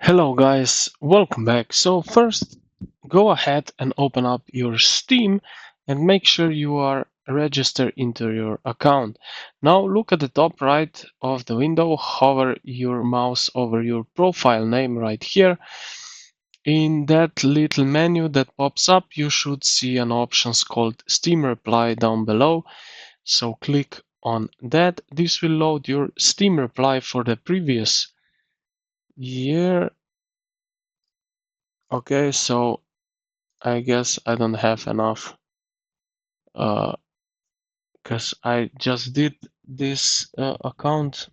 Hello guys, welcome back. So first, go ahead and open up your Steam and make sure you are registered into your account. Now look at the top right of the window, hover your mouse over your profile name right here. In that little menu that pops up, you should see an options called Steam Reply down below. So click on that. This will load your Steam reply for the previous year. Okay, so I guess I don't have enough because I just did this account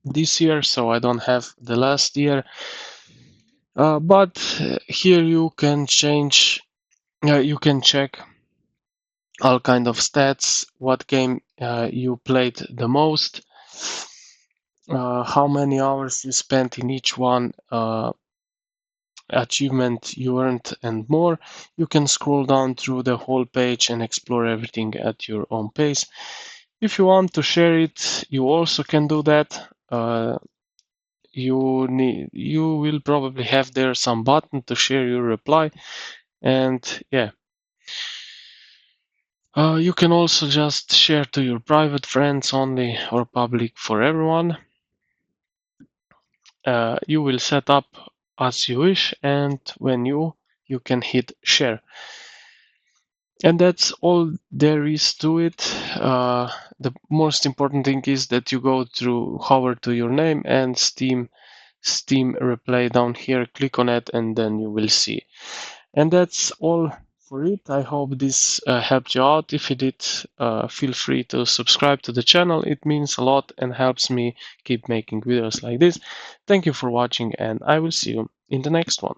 this year, so I don't have the last year. But here you can change, you can check all kind of stats, what game you played the most, how many hours you spent in each one, achievement you earned, and more. You can scroll down through the whole page and explore everything at your own pace. If you want to share it, you also can do that. You will probably have there some button to share your reply, and yeah. You can also just share to your private friends only or public for everyone. You will set up as you wish, and when you can hit share. And that's all there is to it. The most important thing is that you go through hover to your name and Steam replay down here, click on it, and then you will see. And that's all for it. I hope this helped you out. If it did, feel free to subscribe to the channel. It means a lot and helps me keep making videos like this. Thank you for watching, and I will see you in the next one.